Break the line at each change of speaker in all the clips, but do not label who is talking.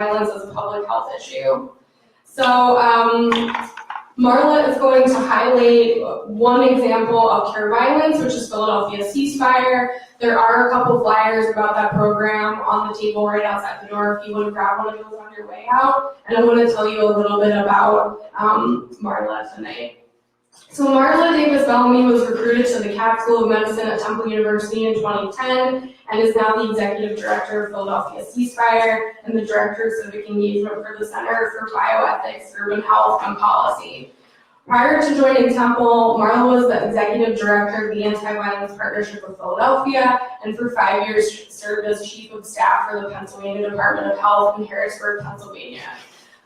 violence as a public health issue. So Marla is going to highlight one example of care violence, which is Philadelphia CeaseFire. There are a couple flyers about that program on the table right outside the door if you want to grab one of those on your way out. And I want to tell you a little bit about Marla tonight. So Marla Davis Bellamy was recruited to the Katz School of Medicine at Temple University in 2010 and is now the executive director of Philadelphia CeaseFire and the director of civic engagement for the Center for Bioethics, Urban Health, and Policy. Prior to joining Temple, Marla was the executive director of the Anti-Violence Partnership of Philadelphia and for 5 years served as chief of staff for the Pennsylvania Department of Health in Harrisburg, Pennsylvania.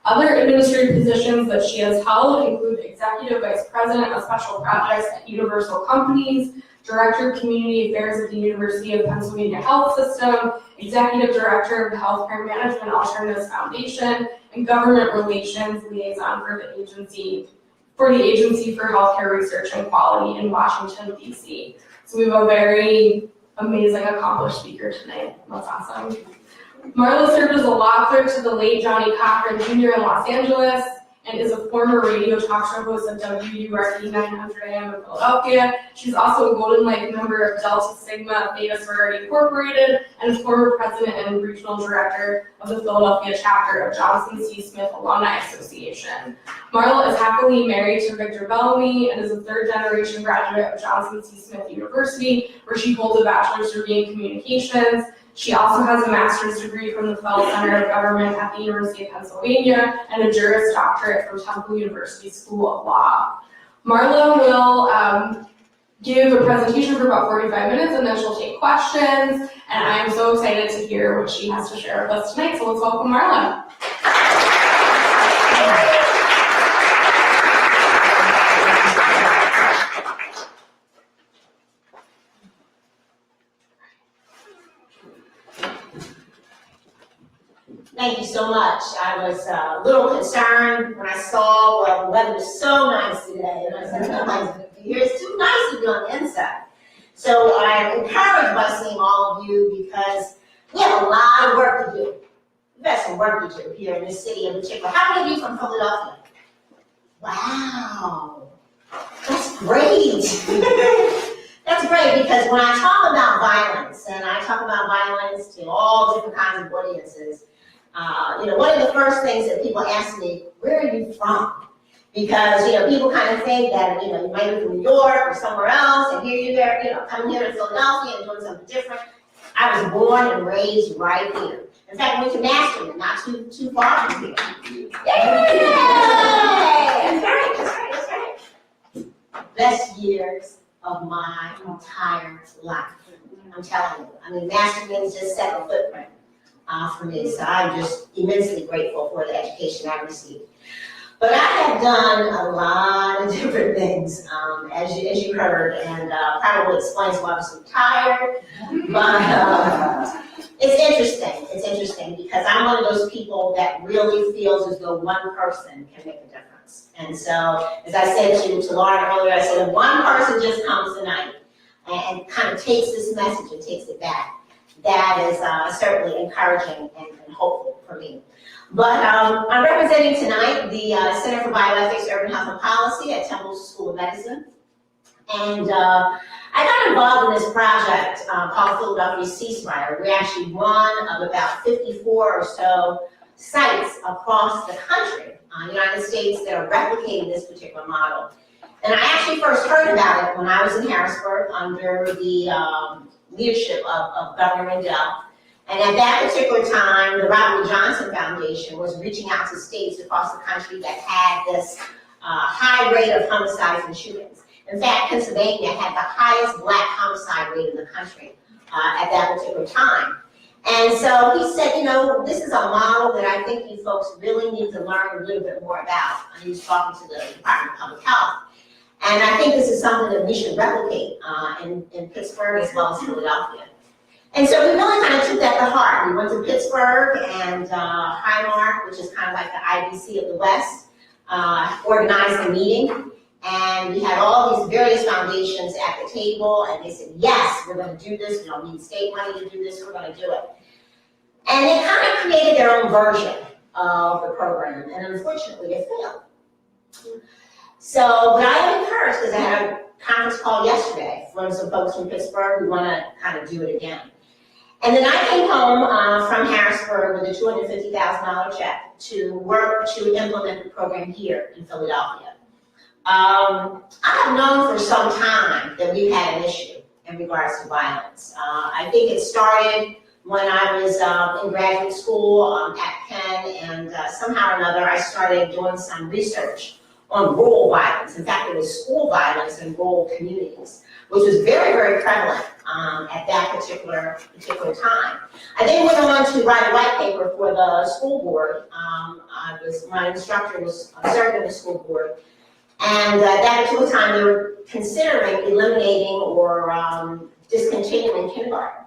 Other administrative positions that she has held include Executive Vice President of Special Projects at Universal Companies, Director of Community Affairs at the University of Pennsylvania Health System, Executive Director of the Healthcare Management Alternatives Foundation, and Government Relations Liaison for the Agency for Healthcare Research and Quality in Washington, D.C. So we have a very amazing, accomplished speaker tonight. That's awesome. Marla served as a law clerk to the late Johnny Cochran Jr. in Los Angeles and is a former radio talk show host at WURD 900 AM in Philadelphia. She's also a Golden Light member of Delta Sigma Theta Sorority Incorporated and former president and regional director of the Philadelphia chapter of Johnson C. Smith Alumni Association. Marla is happily married to Victor Bellamy and is a third-generation graduate of Johnson C. Smith University, where she holds a bachelor's degree in communications. She also has a master's degree from the Feld Center of Government at the University of Pennsylvania and a Juris Doctorate from Temple University School of Law. Marla will give a presentation for about 45 minutes and then she'll take questions. And I'm so excited to hear what she has to share with us tonight. So let's welcome Marla.
Thank you so much. I was a little concerned when I saw, well, the weather was so nice today, and I said, oh, my goodness, it's too nice to be on the inside. So I'm encouraged by seeing all of you because we have a lot of work to do. We've got some work to do here in this city in particular. How many of you from Philadelphia? Wow, that's great. That's great because when I talk about violence, and I talk about violence to all different kinds of audiences, one of the first things that people ask me, where are you from? Because, people kind of think that, you might be from New York or somewhere else, and here you're there, coming here to Philadelphia and doing something different. I was born and raised right here. In fact, I went to Masterman, not too far from here. Yay! That's right. Best years of my entire life. I'm telling you. I mean, Masterman's just set a footprint for me, so I'm just immensely grateful for the education I received. But I have done a lot of different things, as you heard, and probably explains why I'm so tired. But it's interesting. It's interesting because I'm one of those people that really feels as though one person can make a difference. And so, as I said to Lauren earlier, I said, if one person just comes tonight and kind of takes this message and takes it back, that is certainly encouraging and hopeful for me. But I'm representing tonight the Center for Bioethics, Urban Health, and Policy at Temple School of Medicine. And I got involved in this project called Philadelphia CeaseFire. We're actually one of about 54 or so sites across the country, United States, that are replicating this particular model. And I actually first heard about it when I was in Harrisburg under the leadership of Governor Rendell. And at that particular time, the Robert Johnson Foundation was reaching out to states across the country that had this high rate of homicides and shootings. In fact, Pennsylvania had the highest black homicide rate in the country at that particular time. And so he said, this is a model that I think you folks really need to learn a little bit more about. And he was talking to the Department of Public Health. And I think this is something that we should replicate in Pittsburgh as well as Philadelphia. And so we really kind of took that to heart. We went to Pittsburgh and Highmark, which is kind of like the IBC of the West, organized a meeting. And we had all these various foundations at the table, and they said, yes, we're going to do this. We don't need state money to do this. We're going to do it. And they kind of created their own version of the program, and unfortunately it failed. So, but I am encouraged because I had a conference call yesterday from some folks from Pittsburgh who want to kind of do it again. And then I came home from Harrisburg with a $250,000 check to work to implement the program here in Philadelphia. I have known for some time that we've had an issue in regards to violence. I think it started when I was in graduate school at Penn, and somehow or another I started doing some research on rural violence. In fact, it was school violence in rural communities, which was very, very prevalent at that particular time. I then went on to write a white paper for the school board. My instructor was serving in the school board, and at that particular time they were considering eliminating or discontinuing kindergarten.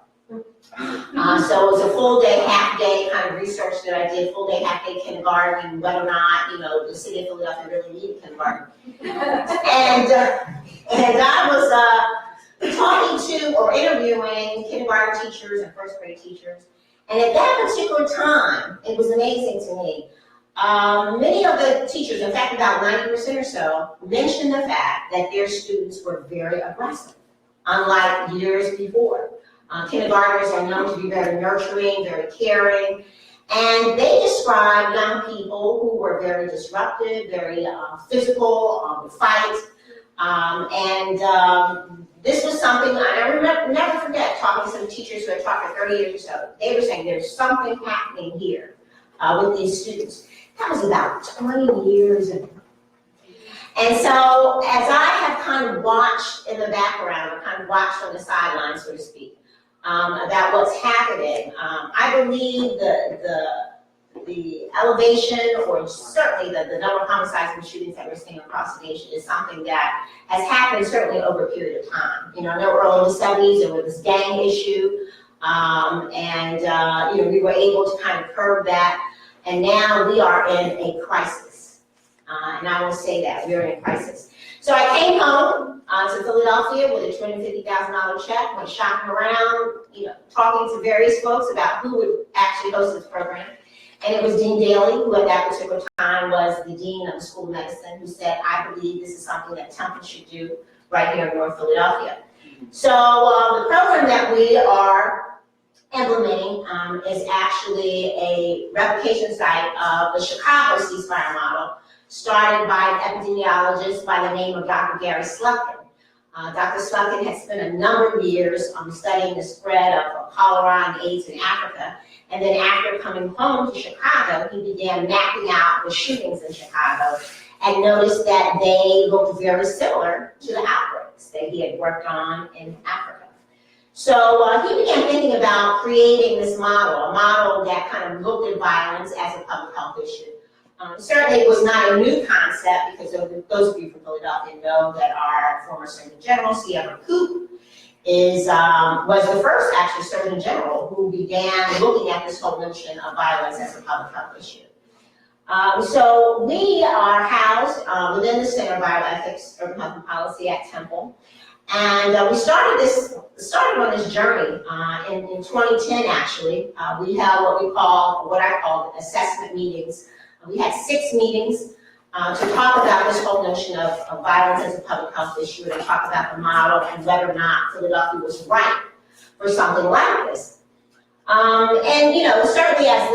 So it was a full day, half day kind of research that I did, full day, half day kindergarten, and whether or not, the city of Philadelphia really needed kindergarten. And I was talking to or interviewing kindergarten teachers and first grade teachers. And at that particular time, it was amazing to me. Many of the teachers, in fact about 90% or so, mentioned the fact that their students were very aggressive, unlike years before. Kindergartners are known to be very nurturing, very caring, and they described young people who were very disruptive, very physical, would fight, and this was something I never forget talking to some teachers who had taught for 30 years or so. They were saying there's something happening here with these students. That was about 20 years ago. And so as I have kind of watched in the background, or kind of watched on the sidelines, so to speak, about what's happening, I believe the elevation, or certainly the number of homicides and shootings that we're seeing across the nation is something that has happened certainly over a period of time. I know early in the 70s there was this gang issue, and we were able to kind of curb that, and now we are in a crisis. And I will say that we are in a crisis. So I came home to Philadelphia with a $250,000 check, went shopping around, talking to various folks about who would actually host this program. And it was Dean Daly, who at that particular time was the dean of the School of Medicine, who said, I believe this is something that Temple should do right here in North Philadelphia. So the program that we are implementing is actually a replication site of the Chicago CeaseFire model, started by an epidemiologist by the name of Dr. Gary Slutkin. Dr. Slutkin had spent a number of years studying the spread of cholera and AIDS in Africa. And then after coming home to Chicago, he began mapping out the shootings in Chicago and noticed that they looked very similar to the outbreaks that he had worked on in Africa. So he began thinking about creating this model, a model that kind of looked at violence as a public health issue. Certainly it was not a new concept, because those of you from Philadelphia know that our former Surgeon General, C.F. Coop, was the first actually Surgeon General who began looking at this whole notion of violence as a public health issue. So we are housed within the Center of Bioethics, Urban Health and Policy at Temple. And we started on this journey in 2010 actually. We held what I call assessment meetings. We had 6 meetings to talk about this whole notion of violence as a public health issue, and to talk about the model and whether or not Philadelphia was right for something like this. And certainly as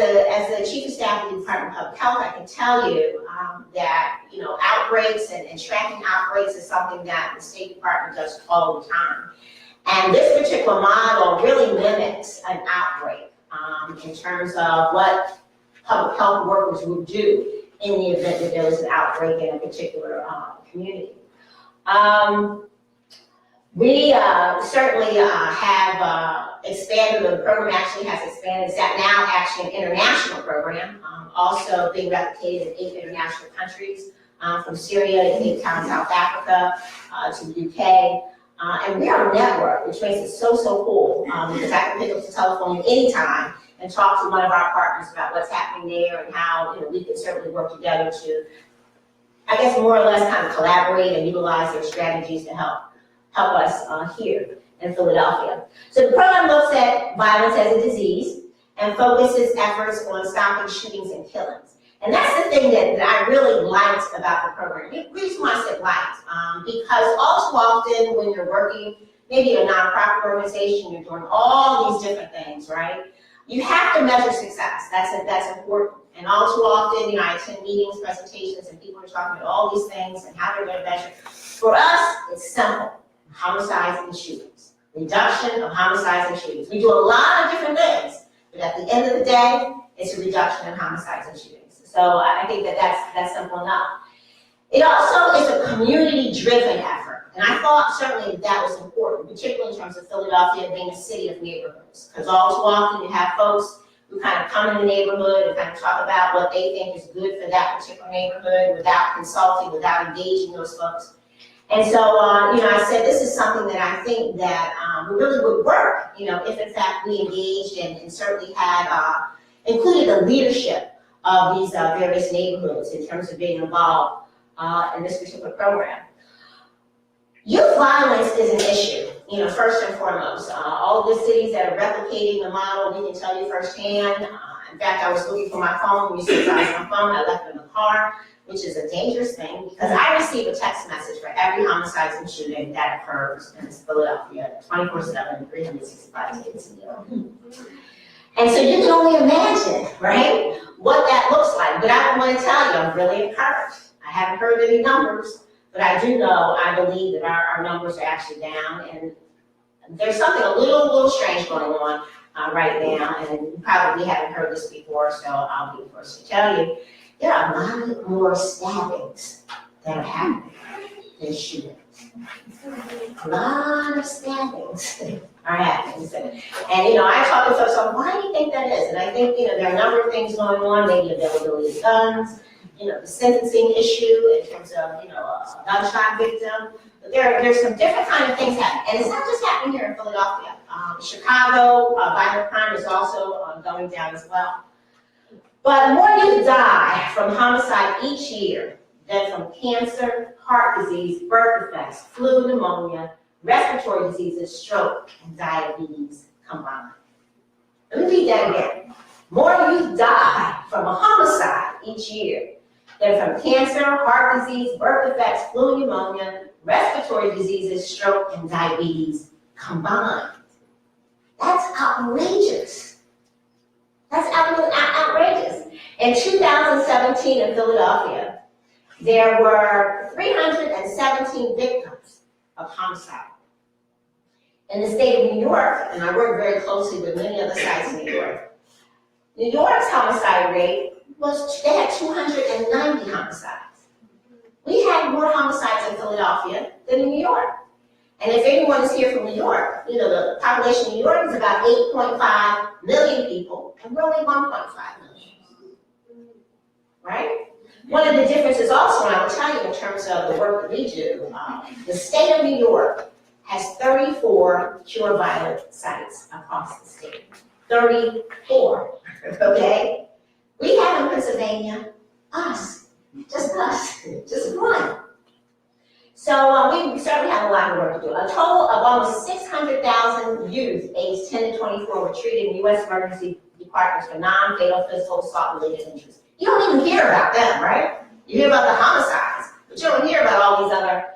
the chief of staff of the Department of Public Health, I can tell you that outbreaks and tracking outbreaks is something that the State Department does all the time. And this particular model really mimics an outbreak in terms of what public health workers would do in the event that there was an outbreak in a particular community. We certainly have expanded. The program actually has expanded. It's now actually an international program, also being replicated in 8 international countries, from Syria to Cape Town, South Africa, to the UK. And we are a network, which makes it so cool, because I can pick up the telephone anytime and talk to one of our partners about what's happening there and how we can certainly work together to, I guess, more or less kind of collaborate and utilize their strategies to help us here in Philadelphia. So the program looks at violence as a disease, and focuses efforts on stopping shootings and killings. And that's the thing that I really liked about the program. The reason why I said liked, because all too often when you're working, maybe a nonprofit organization, you're doing all these different things, right? You have to measure success. That's important. And all too often, I attend meetings, presentations, and people are talking about all these things and how they're going to measure. For us, it's simple: homicides and shootings, reduction of homicides and shootings. We do a lot of different things, but at the end of the day, it's a reduction in homicides and shootings. So I think that's simple enough. It also is a community-driven effort, and I thought certainly that was important, particularly in terms of Philadelphia being a city of neighborhoods, because all too often you have folks who kind of come in the neighborhood and kind of talk about what they think is good for that particular neighborhood without consulting, without engaging those folks. And so, I said this is something that I think that really would work, if in fact we engaged and certainly had included the leadership of these various neighborhoods in terms of being involved in this particular program. Youth violence is an issue, first and foremost. All of the cities that are replicating the model, we can tell you firsthand. In fact, I was looking for my phone. When you see my phone, I left it in the car, which is a dangerous thing because I receive a text message for every homicide and shooting that occurs in Philadelphia, 24/7, 365 days a year. And so you can only imagine, right, what that looks like. But I want to tell you, I'm really encouraged. I haven't heard any numbers, but I do know, I believe that our numbers are actually down, and there's something a little strange going on right now, and you probably haven't heard this before, so I'll be the first to tell you. There are a lot more stabbings that are happening than shootings. A lot of stabbings are happening. And I talk to folks on why do you think that is? And I think there are a number of things going on, maybe availability of guns, the sentencing issue in terms of a gunshot victim. But there's some different kind of things happening, and it's not just happening here in Philadelphia. Chicago, violent crime is also going down as well. But more youth die from homicide each year than from cancer, heart disease, birth defects, flu, pneumonia, respiratory diseases, stroke, and diabetes combined. Let me read that again. More youth die from a homicide each year than from cancer, heart disease, birth defects, flu, pneumonia, respiratory diseases, stroke, and diabetes combined. That's outrageous. That's outrageous. In 2017 in Philadelphia, there were 317 victims of homicide. In the state of New York, and I work very closely with many other sites in New York, New York's homicide rate they had 290 homicides. We had more homicides in Philadelphia than in New York. And if anyone is here from New York, the population of New York is about 8.5 million people, and we're only 1.5 million. Right? One of the differences also, and I will tell you in terms of the work that we do, the state of New York has 34 pure violent sites across the state. 34, okay? We have in Pennsylvania, just one. So we certainly have a lot of work to do. A total of almost 600,000 youth aged 10 to 24 were treated in U.S. emergency departments for non-fatal physical assault-related injuries. You don't even hear about them, right? You hear about the homicides, but you don't hear about all these other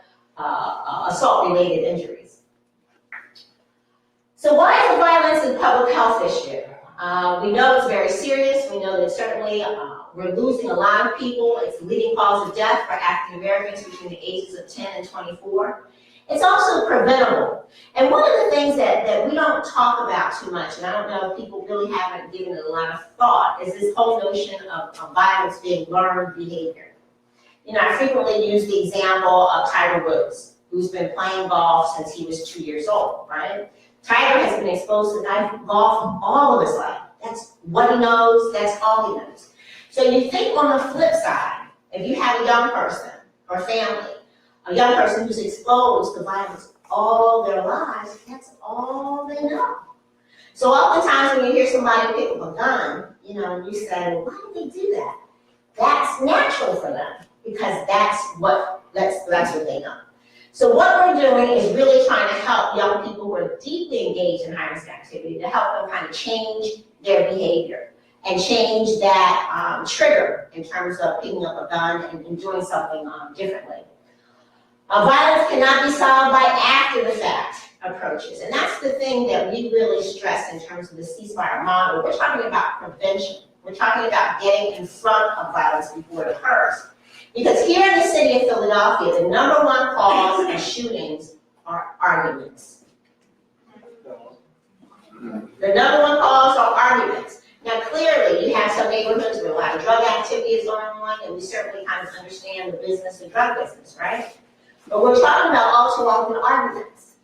assault-related injuries. So why is violence a public health issue? We know it's very serious. We know that certainly we're losing a lot of people. It's the leading cause of death for African Americans between the ages of 10 and 24. It's also preventable. And one of the things that we don't talk about too much, and I don't know if people really haven't given it a lot of thought, is this whole notion of violence being learned behavior. I frequently use the example of Tiger Woods, who's been playing golf since he was 2 years old, right? Tiger has been exposed to golf all of his life. That's what he knows, that's all he knows. So you think on the flip side, if you have a young person or family, a young person who's exposed to violence all their lives, that's all they know. So oftentimes when you hear somebody pick up a gun, and you say, well, why did they do that? That's natural for them because that's what they know. So what we're doing is really trying to help young people who are deeply engaged in high-risk activity to help them kind of change their behavior and change that trigger in terms of picking up a gun and doing something differently. Violence cannot be solved by after-the-fact approaches, and that's the thing that we really stress in terms of the CeaseFire model. We're talking about prevention. We're talking about getting in front of violence before it occurs. Because here in the city of Philadelphia, the number one cause of shootings are arguments. The number one cause are arguments. Now, clearly, you have some neighborhoods where a lot of drug activity is going on, and we certainly kind of understand the business, the drug business, right? But we're talking about all too often arguments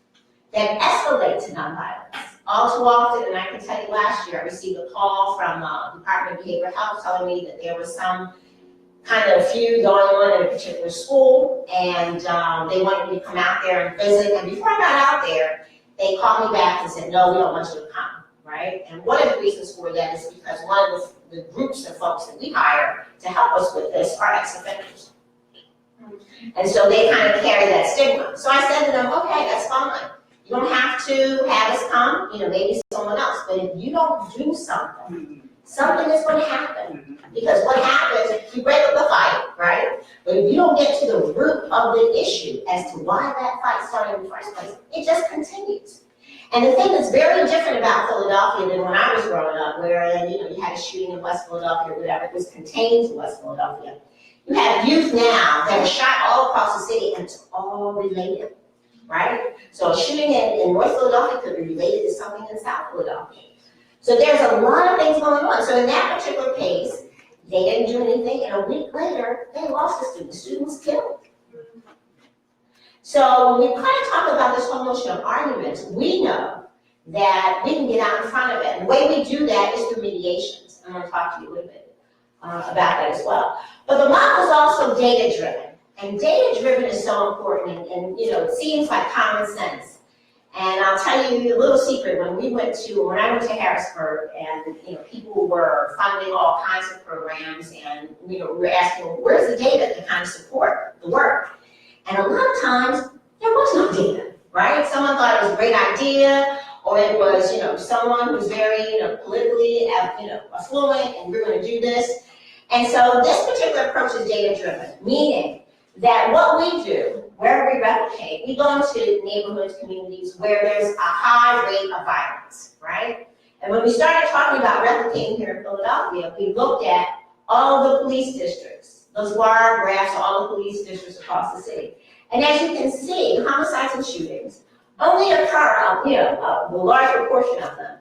that escalate to nonviolence. All too often, and I can tell you last year, I received a call from the Department of Behavioral Health telling me that there was some kind of feud going on in a particular school, and they wanted me to come out there and visit. And before I got out there, they called me back and said, no, we don't want you to come, right? And one of the reasons for that is because one of the groups of folks that we hire to help us with this are ex-offenders. And so they kind of carry that stigma. So I said to them, okay, that's fine. You don't have to have us come, maybe someone else. But if you don't do something, something is going to happen. Because what happens, you break up the fight, right? But if you don't get to the root of the issue as to why that fight started in the first place, it just continues. And the thing that's very different about Philadelphia than when I was growing up, where you had a shooting in West Philadelphia or whatever, it was contained to West Philadelphia. You have youth now that are shot all across the city, and it's all related, right? So a shooting in North Philadelphia could be related to something in South Philadelphia. So there's a lot of things going on. So in that particular case, they didn't do anything, and a week later, they lost a student. The student was killed. So when we kind of talk about this whole notion of arguments, we know that we can get out in front of it. And the way we do that is through mediations. I'm going to talk to you a little bit about that as well. But the model is also data-driven. And data-driven is so important, and it seems like common sense. And I'll tell you a little secret. When I went to Harrisburg, and people were funding all kinds of programs, and we were asking, well, where's the data to kind of support the work? And a lot of times there was no data, right? Someone thought it was a great idea, or it was someone who's very politically affluent, and we're going to do this. And so this particular approach is data-driven, meaning that what we do, where we replicate, we go into neighborhoods, communities where there's a high rate of violence, right? And when we started talking about replicating here in Philadelphia, we looked at all the police districts, those bar graphs of all the police districts across the city. And as you can see, homicides and shootings only occur, a large proportion of them,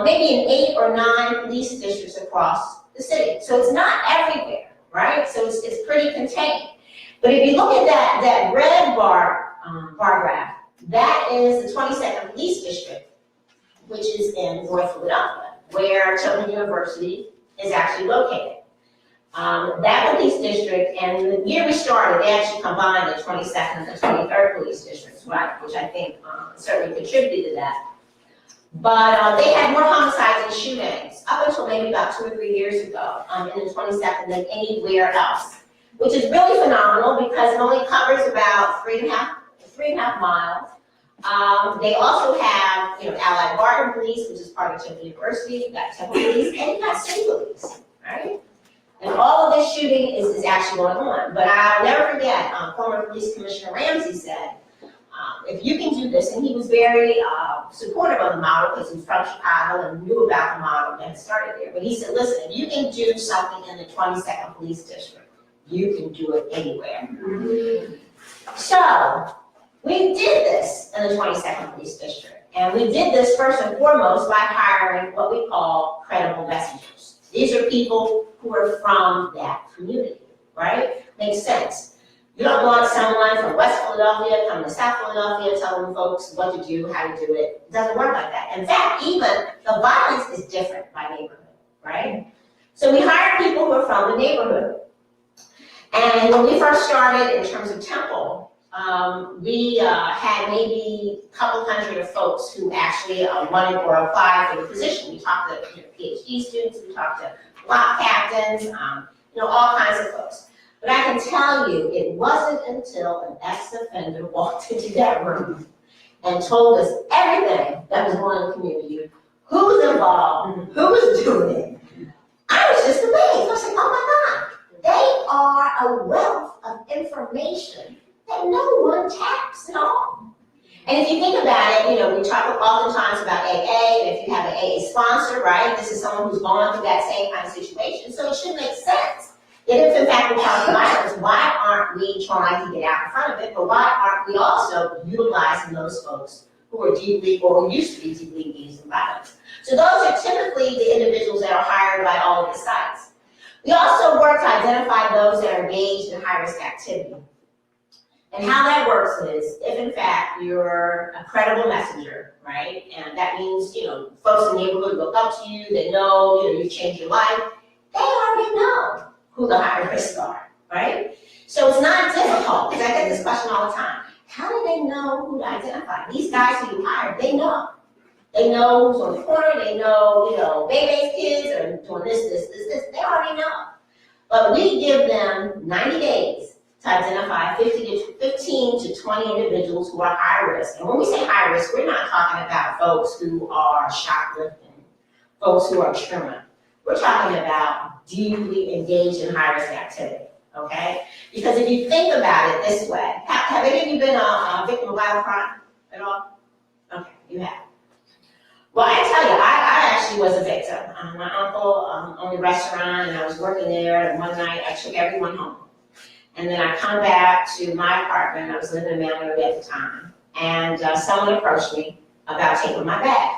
maybe in 8 or 9 police districts across the city. So it's not everywhere, right? So it's pretty contained. But if you look at that red bar graph, that is the 22nd Police District, which is in North Philadelphia, where Children's University is actually located. That police district, and the year we started, they actually combined the 22nd and the 23rd Police Districts, right, which I think certainly contributed to that. But they had more homicides and shootings up until maybe about 2 or 3 years ago in the 22nd than anywhere else, which is really phenomenal because it only covers about 3.5 miles. They also have, Allied Barton Police, which is part of Temple University. You've got Temple Police, and you've got City Police, right? And all of this shooting is actually going on. But I'll never forget, former Police Commissioner Ramsey said, if you can do this, and he was very supportive of the model because he's from Chicago and knew about the model that started there. But he said, listen, if you can do something in the 22nd Police District, you can do it anywhere. Mm-hmm. So we did this in the 22nd Police District. And we did this first and foremost by hiring what we call credible messengers. These are people who are from that community, right? Makes sense. You don't want someone from West Philadelphia coming to South Philadelphia telling folks what to do, how to do it. It doesn't work like that. In fact, even the violence is different by neighborhood, right? So we hired people who are from the neighborhood. And when we first started in terms of Temple, we had maybe a couple hundred of folks who actually wanted or applied for the position. We talked to PhD students, we talked to block captains, all kinds of folks. But I can tell you, it wasn't until an ex-offender walked into that room and told us everything that was going on in the community, who's involved, who is doing it. I was just amazed. I was like, oh my God, they are a wealth of information that no one taps at all. And if you think about it, we talk oftentimes about AA, and if you have an AA sponsor, right, this is someone who's going through that same kind of situation, so it should make sense. If in fact we have violence, why aren't we trying to get out in front of it, but why aren't we also utilizing those folks who are deeply, or who used to be deeply engaged in violence? So those are typically the individuals that are hired by all of the sites. We also work to identify those that are engaged in high-risk activity. And how that works is, if in fact you're a credible messenger, right, and that means, folks in the neighborhood look up to you, they know, you've changed your life, they already know who the high risks are, right? So it's not difficult, because I get this question all the time. How do they know who to identify? These guys who you hired, they know. They know who's on the corner, they know, Bebe's kids are doing this. They already know. But we give them 90 days to identify 15 to 20 individuals who are high risk. And when we say high risk, we're not talking about folks who are shoplifting, folks who are truant. We're talking about deeply engaged in high risk activity, okay? Because if you think about it this way, have any of you been a victim of violent crime at all? Okay, you have. Well, I tell you, I actually was a victim. My uncle owned a restaurant, and I was working there, and one night I took everyone home. And then I come back to my apartment. I was living in Manhattan at the time, and someone approached me about taking my bag.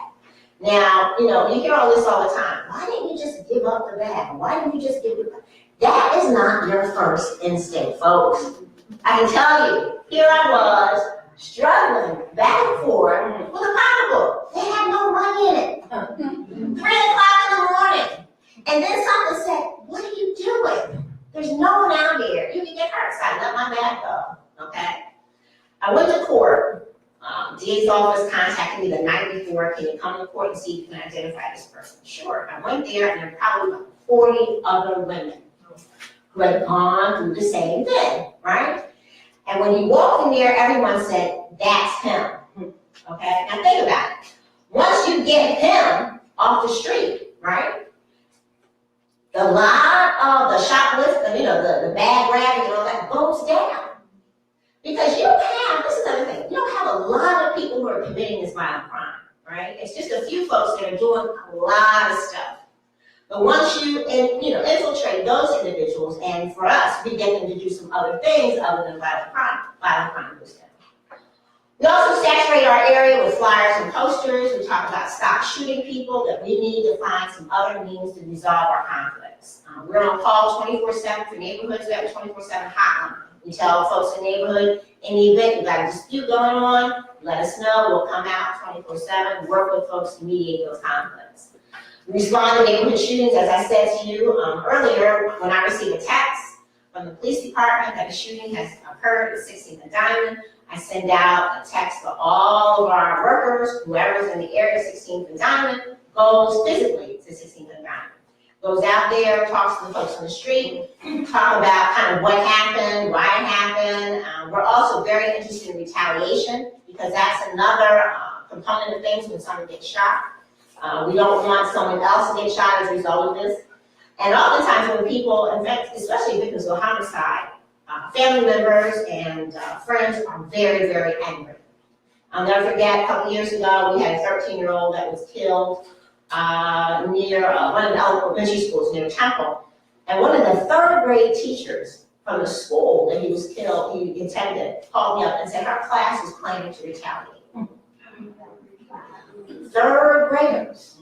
Now, you hear all this all the time. Why didn't you just give up the bag? Why didn't you just give it back? That is not your first instinct, folks. I can tell you, here I was, struggling back and forth with a pocketbook. They had no money in it. 3 o'clock in the morning. And then something said, what are you doing? There's no one out here. You can get hurt. So I let my bag go, okay? I went to court. DA's office contacted me the night before. Can you come to court and see if you can identify this person? Sure. I went there, and there were probably about 40 other women who had gone through the same thing, right? And when you walked in there, everyone said, that's him, okay? Now think about it. Once you get him off the street, right? A lot of the shoplifting, the bag grabbing and all that goes down. Because you don't have, this is another thing, you don't have a lot of people who are committing this violent crime, right? It's just a few folks that are doing a lot of stuff. But once you infiltrate those individuals, and for us, we get them to do some other things other than violent crime goes down. We also saturate our area with flyers and posters. We talk about stop shooting people, that we need to find some other means to resolve our conflicts. We're on call 24/7 for neighborhoods. We have a 24/7 hotline. We tell folks in the neighborhood, in the event you've got a dispute going on, let us know. We'll come out 24/7, work with folks to mediate those conflicts. We respond to neighborhood shootings, as I said to you earlier, when I receive a text from the police department that a shooting has occurred at 16th and Diamond. I send out a text to all of our workers, whoever's in the area, 16th and Diamond, goes physically to 16th and Diamond. Goes out there, talks to the folks on the street, talk about kind of what happened, why it happened. We're also very interested in retaliation, because that's another component of things when someone gets shot. We don't want someone else to get shot as a result of this. And oftentimes when people, in fact, especially victims of homicide, family members and friends are very, very angry. I'll never forget, a couple years ago, we had a 13-year-old that was killed near one of the elementary schools near Temple. And one of the 3rd grade teachers from the school that he was killed, he attended, called me up and said, our class is planning to retaliate. 3rd graders.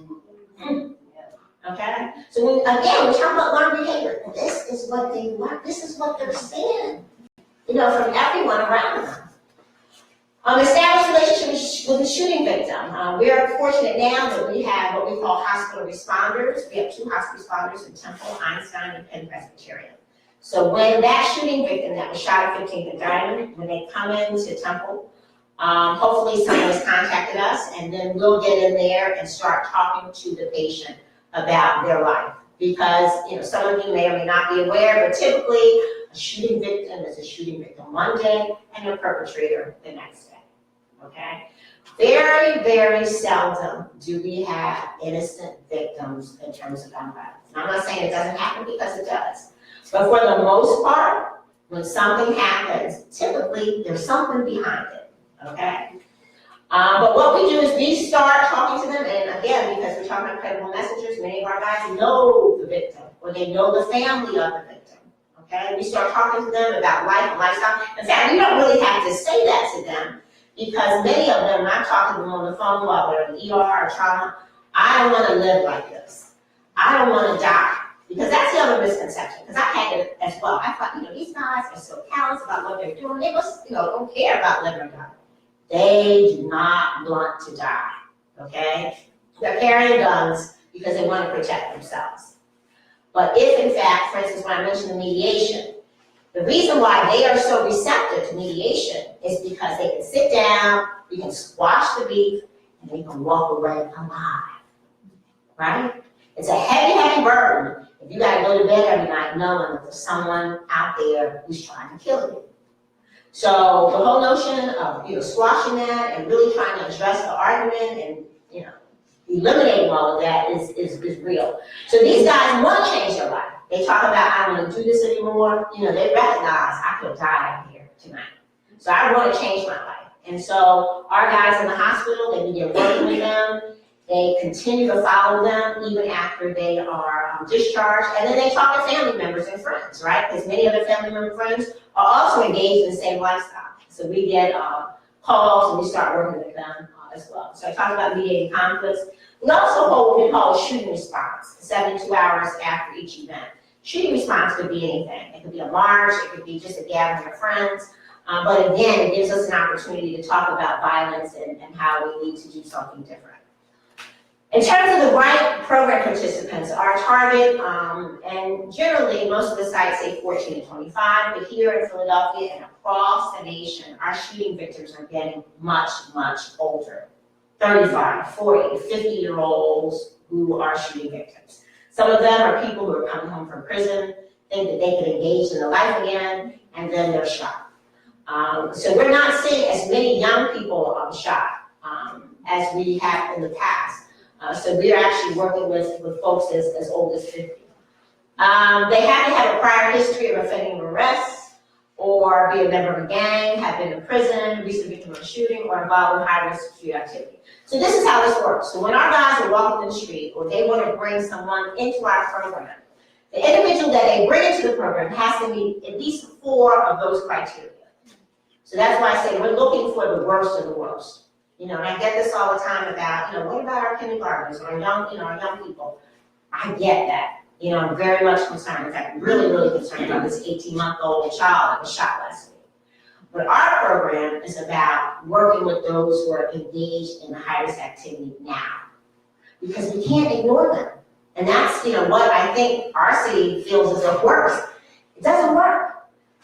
Okay? So when, again, we talk about learned behavior. This is what they want. This is what they're seeing, from everyone around them. Establish relationships with the shooting victim. We are fortunate now that we have what we call hospital responders. We have 2 hospital responders in Temple, Einstein, and Penn Presbyterian. So when that shooting victim that was shot at 15th and Diamond, when they come into Temple, hopefully someone has contacted us, and then we'll get in there and start talking to the patient about their life. Because, some of you may or may not be aware, but typically a shooting victim is a shooting victim one day and a perpetrator the next day, okay? Very, very seldom do we have innocent victims in terms of gun violence. I'm not saying it doesn't happen because it does. But for the most part, when something happens, typically there's something behind it, okay? But what we do is we start talking to them, and again, because we're talking about credible messengers, many of our guys know the victim, or they know the family of the victim, okay? We start talking to them about life and lifestyle. In fact, we don't really have to say that to them, because many of them, I'm talking to them on the phone while they're in the ER or trauma, I don't want to live like this. I don't want to die. Because that's the other misconception, because I had it as well. I thought, these guys are so callous about what they're doing. They must, don't care about living or dying. They do not want to die, okay? They're carrying guns because they want to protect themselves. But if, in fact, for instance, when I mentioned the mediation, the reason why they are so receptive to mediation is because they can sit down, we can squash the beef, and they can walk away alive, right? It's a heavy, heavy burden if you gotta go to bed every night knowing that there's someone out there who's trying to kill you. So the whole notion of squashing that and really trying to address the argument and eliminating all of that is real. So these guys want to change their life. They talk about, I don't want to do this anymore. They recognize I could die out here tonight. So I want to change my life. And so our guys in the hospital, they begin working with them. They continue to follow them even after they are discharged. And then they talk to family members and friends, right? Because many of their family member friends are also engaged in the same lifestyle. So we get calls and we start working with them as well. So I talked about mediating conflicts. We also hold what we call a shooting response, 72 hours after each event. Shooting response could be anything. It could be a march, it could be just a gathering of friends. But again, it gives us an opportunity to talk about violence and how we need to do something different. In terms of the right program participants, our target, and generally most of the sites say 14 to 25, but here in Philadelphia and across the nation, our shooting victims are getting much, much older. 35, 40, 50-year-olds who are shooting victims. Some of them are people who are coming home from prison, think that they can engage in the life again, and then they're shot. So we're not seeing as many young people shot as we have in the past. So we're actually working with folks as old as 50. They have to have a prior history of offending arrests, or be a member of a gang, have been in prison, recent victim of a shooting, or involved in high-risk street activity. So this is how this works. So when our guys are walking in the street, or they want to bring someone into our program, the individual that they bring into the program has to meet at least 4 of those criteria. So that's why I say we're looking for the worst of the worst. And I get this all the time about, what about our kindergartners or our young people? I get that. I'm very much concerned. In fact, really, really concerned about this 18-month-old child that was shot last week. But our program is about working with those who are engaged in the high-risk activity now, because we can't ignore them. And that's, what I think our city feels as if works. It doesn't work.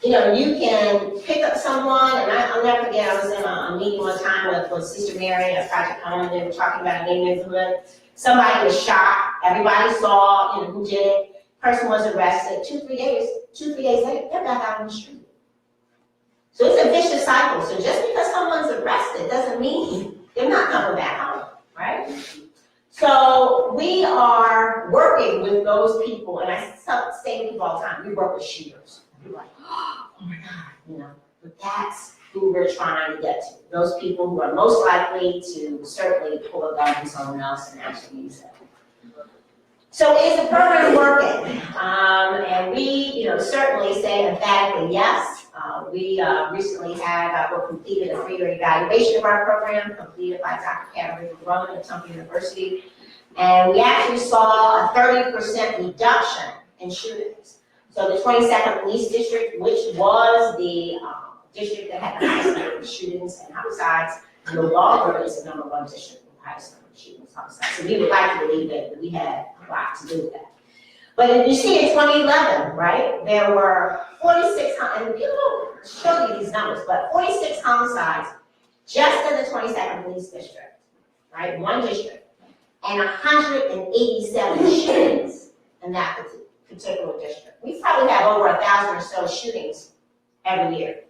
You can pick up someone, and I'll never forget, I was in a meeting one time with Sister Mary at Project Home, and they were talking about a neighborhood. Somebody was shot, everybody saw, who did it. Person was arrested. 2-3 days later, they're back out on the street. So it's a vicious cycle. So just because someone's arrested doesn't mean they're not coming back home, right? So we are working with those people, and I say to people all the time, we work with shooters. People are like, oh my God, but that's who we're trying to get to. Those people who are most likely to certainly pull a gun on someone else and actually use it. So is the program working? And we, certainly say emphatically yes. We recently had completed a 3-year evaluation of our program, completed by Dr. Katz of Temple University. And we actually saw a 30% reduction in shootings. So the 22nd Police District, which was the district that had the highest number of shootings and homicides, no longer is the #1 district with the highest number of shootings and homicides. So we would like to believe that we had a lot to do with that. But if you see in 2011, right, there were 46, and people don't show you these numbers, but 46 homicides just in the 22nd Police District, right, one district, and 187 shootings in that particular district. We probably have over 1,000 or so shootings every year.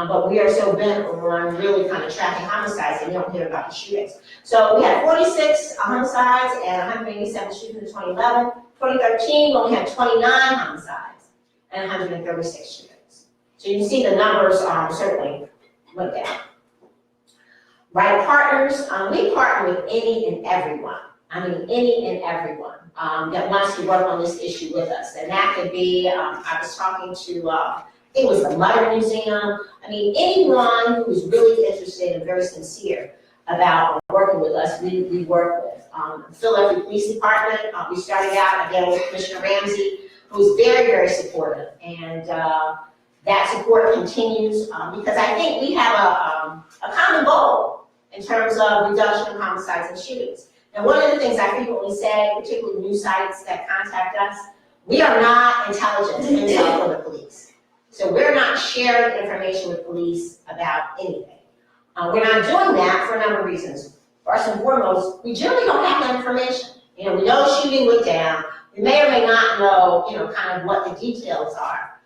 But we are so bent on really kind of tracking homicides and you don't hear about the shootings. So we had 46 homicides and 187 shootings in 2011. 2013, we only had 29 homicides and 136 shootings. So you can see the numbers certainly went down. Right partners, we partner with any and everyone. I mean, any and everyone that wants to work on this issue with us. And that could be, I was talking to, it was the Mutter Museum. I mean, anyone who is really interested and very sincere about working with us, we work with. Philadelphia Police Department, we started out again with Commissioner Ramsey, who's very, very supportive. And that support continues because I think we have a common goal in terms of reduction of homicides and shootings. And one of the things I frequently say, particularly news sites that contact us, we are not intelligence intel for the police. So we're not sharing information with police about anything. We're not doing that for a number of reasons. First and foremost, we generally don't have that information. You know, we know shooting went down. We may or may not know, you know, kind of what the details are.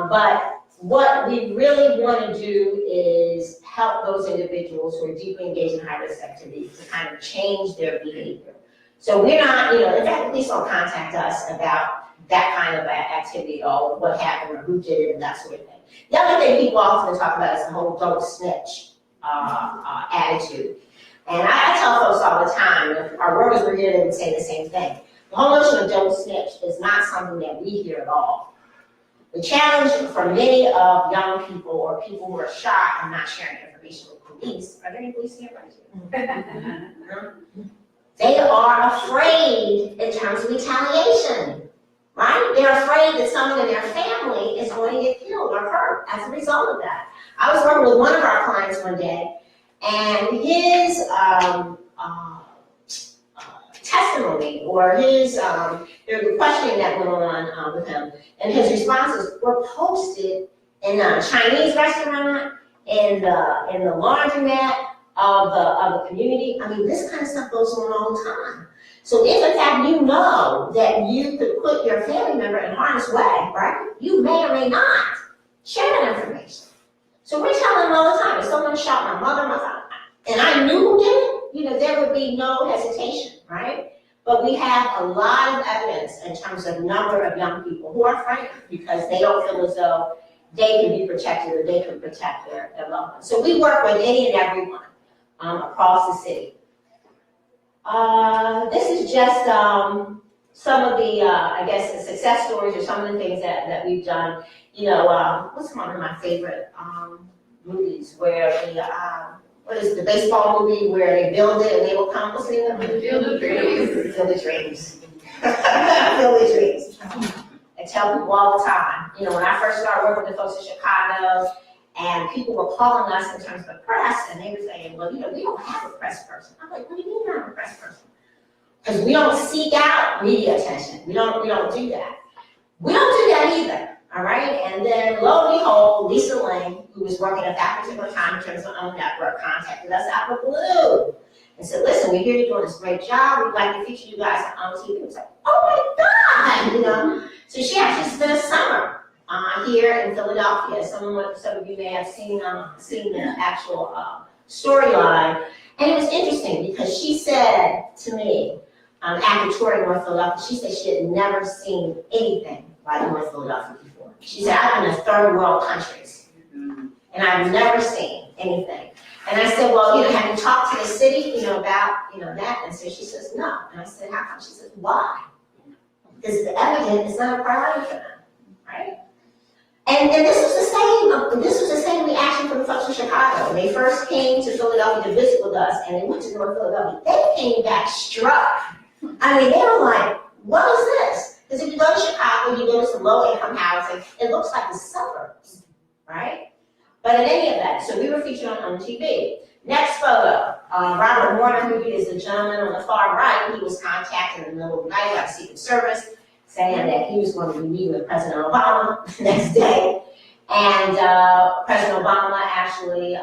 But what we really want to do is help those individuals who are deeply engaged in high-risk activities to kind of change their behavior. So we're not, you know, in fact, police don't contact us about that kind of activity or what happened or who did it and that sort of thing. The other thing people often talk about is the whole don't snitch attitude. And I tell folks all the time, if our workers were here, they would say the same thing. The whole notion of don't snitch is not something that we hear at all. The challenge for many of young people or people who are shy and not sharing information with police, are there any police here right here? They are afraid in terms of retaliation, right? They're afraid that someone in their family is going to get killed or hurt as a result of that. I was working with one of our clients one day, and his testimony or his there was a questioning that went on with him, and his responses were posted in a Chinese restaurant, in the laundromat of the community. I mean, this kind of stuff goes on all the time. So if in fact you know that you could put your family member in harm's way, right? You may or may not share that information. So we're telling them all the time, if someone shot my mother, my father, and I knew who did it, you know, there would be no hesitation, right? But we have a lot of evidence in terms of number of young people who are frightened because they don't feel as though they can be protected or they can protect their loved ones. So we work with any and everyone across the city. This is just some of the, I guess, the success stories or some of the things that we've done. You know, what's one of my favorite movies where the, what is the baseball movie where they build it and they will come? What's the name of it?
Field of Dreams.
Field of Dreams. Field of Dreams. I tell people all the time, you know, when I first started working with the folks in Chicago and people were calling us in terms of the press and they were saying, well, you know, we don't have a press person. I'm like, what do you mean you don't have a press person? Because we don't seek out media attention. We don't do that. We don't do that either. All right, and then lo and behold, Lisa Lane, who was working at that particular time in terms of own network, contacted us out of the blue and said, listen, we hear you're doing this great job. We'd like to feature you guys on TV. It was like, oh my God, you know. So she actually spent a summer here in Philadelphia. Some of you may have seen the actual storyline. And it was interesting because she said to me, after touring North Philadelphia, she said she had never seen anything like North Philadelphia before. She said, I've been in third world countries, and I've never seen anything. And I said, well, you know, have you talked to the city, you know, about, you know, that? And so she says, no. And I said, how come? She says, why? Because the evidence is not a priority for them, right? And this was the same reaction from the folks in Chicago. When they first came to Philadelphia to visit with us, and they went to North Philadelphia, they came back struck. I mean, they were like, what is this? Because if you go to Chicago, you go to some low-income housing, it looks like the suburbs, right? But in any event, so we were featured on TV. Next photo, Robert Morton, who is the gentleman on the far right, he was contacted in the middle of the night by the Secret Service, saying that he was going to be meeting with President Obama the next day. And President Obama actually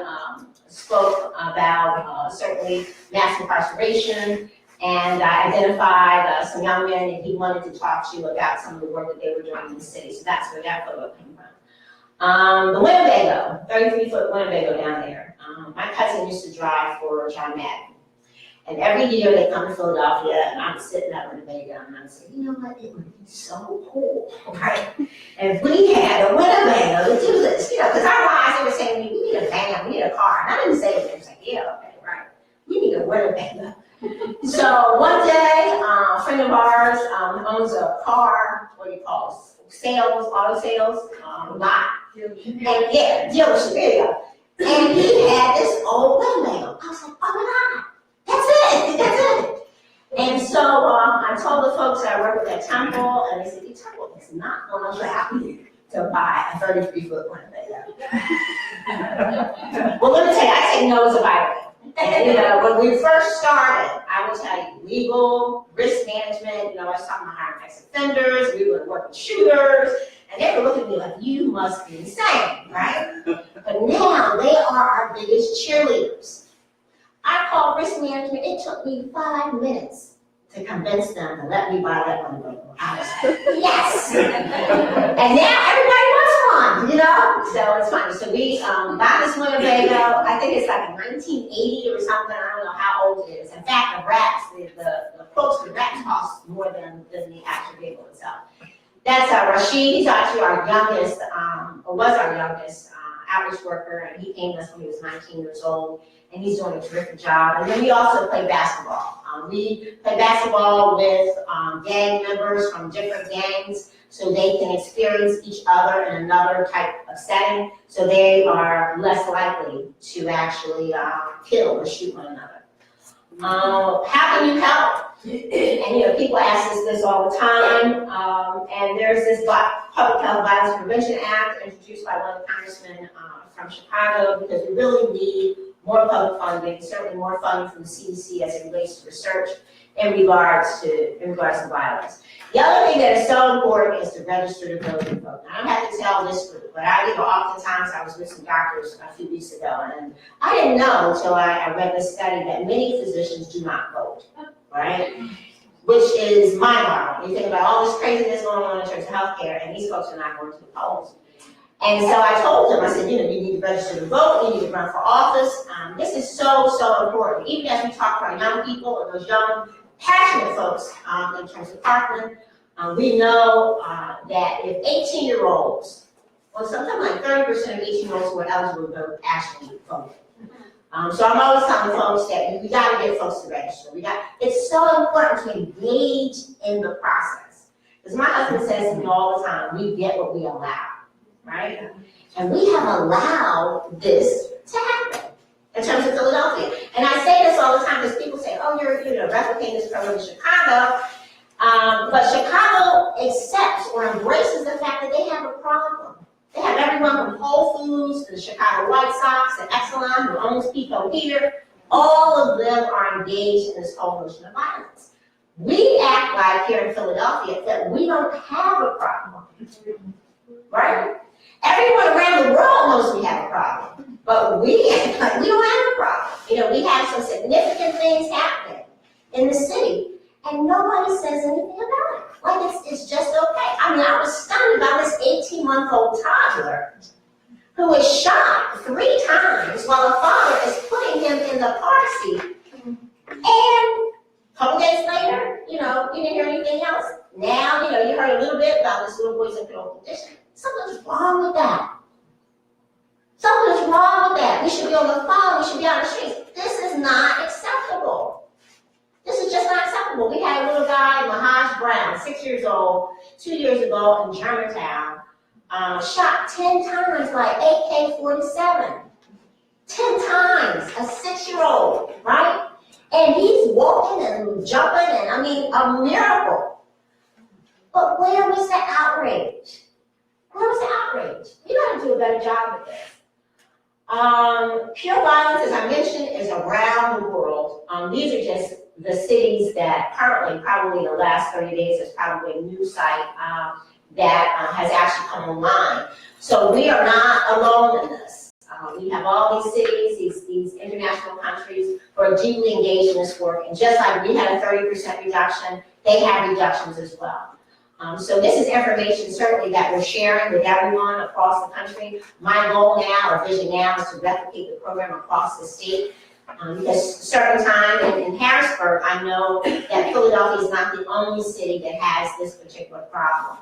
spoke about certainly mass incarceration, and identified some young men that he wanted to talk to about some of the work that they were doing in the city. So that's where that photo came The Winnebago, 33-foot Winnebago down there. My cousin used to drive for John Madden. And every year they come to Philadelphia, and I'm sitting at Winnebago, and I'm saying, you know what, it would be so cool, right? And if we had a Winnebago to do this, you know, because our wives, they were saying, we need a van, we need a car. And I didn't say it, they were like, yeah, okay, right. We need a Winnebago. So one day, a friend of ours owns a car, what do you call it, sales, auto sales, lot. And yeah, dealership, there you go. And he had this old Winnebago. I was like, oh my God. That's it. And so I told the folks that I work with at Temple, and they said, Temple is not going to allow you to buy a 33-foot Winnebago. Well, let me tell you, I take no as a vitamin. And, you know, when we first started, I will tell you, legal, risk management, you know, I was talking about hiring ex-offenders, we were working shooters, and they were looking at me like, you must be insane, right? But now they are our biggest cheerleaders. I called risk management. It took me 5 minutes to convince them to let me buy that Winnebago. I was like, yes! And now everybody wants one, you know? So it's funny. So we got this Winnebago. I think it's like a 1980 or something. I don't know how old it is. In fact, the wraps, the quotes for the wraps cost more than the actual vehicle itself. That's Rashid. He's actually our youngest, or was our youngest outreach worker, and he came to us when he was 19 years old. And he's doing a terrific job. And then we also play basketball. We play basketball with gang members from different gangs so they can experience each other in another type of setting so they are less likely to actually kill or shoot one another. How can you help? And you know, people ask us this all the time. And there's this Public Health Violence Prevention Act introduced by one of the congressmen from Chicago because we really need more public funding, certainly more funding from the CDC as it relates to research in regards to violence. The other thing that is so important is to register to vote and vote. Now, I don't have to tell this group, but oftentimes I was with some doctors a few weeks ago, and I didn't know until I read this study that many physicians do not vote, right? Which is mind-boggling. You think about all this craziness going on in terms of healthcare, and these folks are not going to the polls. And so I told them, I said, you know, you need to register to vote, you need to run for office. This is so, so important. Even as we talk to our young people and those young, passionate folks in terms of Parkland, we know that if 18-year-olds, well, something like 30% of 18-year-olds who are eligible to vote actually vote. So I'm always telling folks that we got to get folks to register. It's so important to engage in the process. Because my husband says to me all the time, we get what we allow. Right? And we have allowed this to happen in terms of Philadelphia. And I say this all the time because people say, oh, you're replicating this program in Chicago. But Chicago accepts or embraces the fact that they have a problem. They have everyone from Whole Foods to the Chicago White Sox and Exelon who owns Pico here. All of them are engaged in this whole notion of violence. We act like here in Philadelphia that we don't have a problem. Right? Everyone around the world knows we have a problem, but we act like we don't have a problem. You know, we have some significant things happening in the city, and nobody says anything about it. Like it's just okay. I mean, I was stunned by this 18-month-old toddler who was shot 3 times while the father is putting him in the car seat. And a couple days later, you know, you didn't hear anything else. Now, you know, you heard a little bit about this little boy's in critical condition. Something's wrong with that. Something's wrong with that. We should be on the phone. We should be on the streets. This is not acceptable. This is just not acceptable. We had a little guy, Mahaj Brown, 6 years old, 2 years ago in Germantown, shot 10 times by AK-47. 10 times, a 6-year-old, right? And he's walking and jumping, and I mean, a miracle. But where was the outrage? Where was the outrage? You got to do a better job with this. Pure violence, as I mentioned, is around the world. These are just the cities that currently, probably in the last 30 days, there's probably a new site that has actually come online. So we are not alone in this. We have all these cities, these international countries who are deeply engaged in this work. And just like we had a 30% reduction, they have reductions as well. So this is information certainly that we're sharing with everyone across the country. My goal now, or vision now, is to replicate the program across the state. Because certain time in Harrisburg, I know that Philadelphia is not the only city that has this particular problem.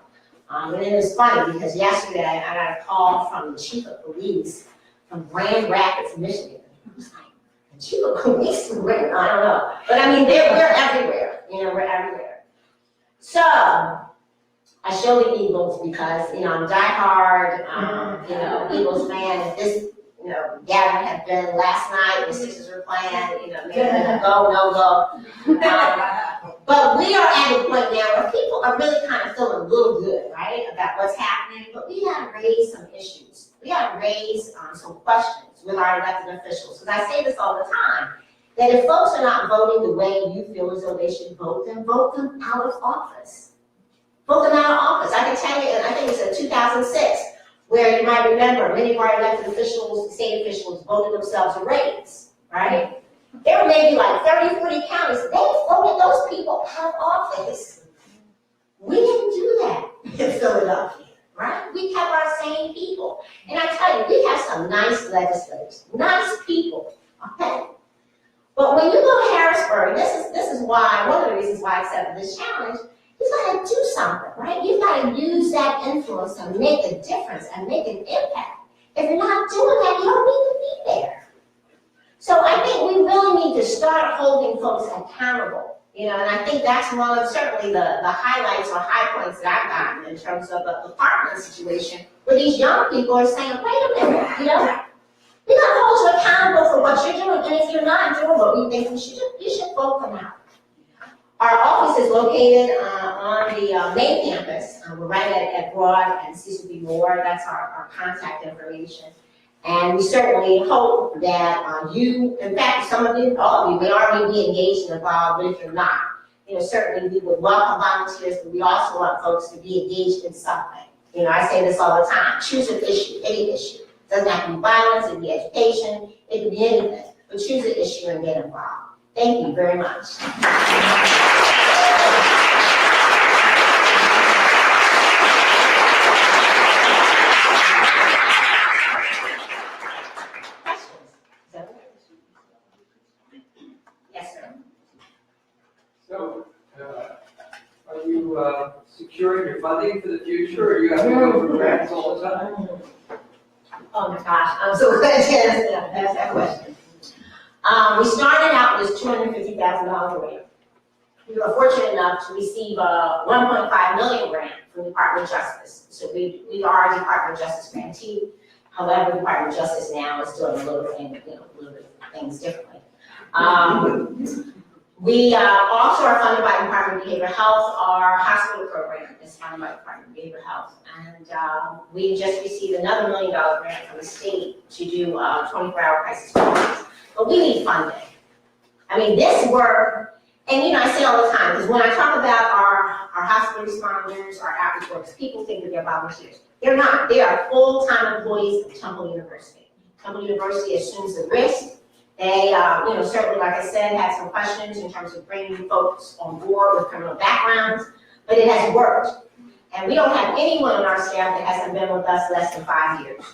And it was funny because yesterday I got a call from the chief of police from Grand Rapids, Michigan. I was like, the chief of police from Grand, I don't know. But I mean, we're everywhere, we're everywhere. So, I show the Eagles because, I'm a diehard, Eagles fan. If this, gathering had been last night, the Sixers were playing, maybe a go, no go. But we are at a point now where people are really kind of feeling a little good, right, about what's happening. But we got to raise some issues. We got to raise some questions with our elected officials. Because I say this all the time, that if folks are not voting the way you feel as though they should vote, then vote them out of office. Vote them out of office. I can tell you, and I think it's in 2006, where you might remember many of our elected officials, state officials, voted themselves a raise, right? There were maybe like 30, 40 counties, they voted those people out of office. We didn't do that in Philadelphia, right? We kept our same people. And I tell you, we have some nice legislators, nice people, okay? But when you go to Harrisburg, this is why, one of the reasons why I accepted this challenge, you've got to do something, right? You've got to use that influence to make a difference and make an impact. If you're not doing that, you don't need to be there. So I think we really need to start holding folks accountable, and I think that's one of certainly the highlights or high points that I've gotten in terms of the Parkland situation, where these young people are saying, wait a minute, we got to hold you accountable for what you're doing, and if you're not doing what we think you should do, you should vote them out. Our office is located on the main campus. We're right at Broad and CeaseFire Moore. That's our contact information. And we certainly hope that you, in fact, some of you, all of you, may already be engaged and involved, but if you're not, certainly we would welcome volunteers, but we also want folks to be engaged in something. I say this all the time, choose an issue, any issue. It doesn't have to be violence, it can be education, it can be anything, but choose an issue and get involved. Thank you very much.
So, are you securing your funding for the future, or you have to go for grants all the time?
Oh my gosh, I'm so glad you asked that question. We started out with this $250,000 grant. We were fortunate enough to receive a $1.5 million grant from the Department of Justice. So we are a Department of Justice grantee. However, the Department of Justice now is doing a little bit things differently. We also are funded by the Department of Behavioral Health. Our hospital program is funded by the Department of Behavioral Health. And we just received another $1 million grant from the state to do 24-hour crisis programs. But we need funding. I mean, this work, and I say all the time, because when I talk about our hospital responders, our outreach workers, people think that they're volunteers. They're not. They are full-time employees of Temple University. Temple University assumes the risk. They, certainly, like I said, had some questions in terms of bringing folks on board with criminal backgrounds, but it has worked. And we don't have anyone on our staff that hasn't been with us less than 5 years.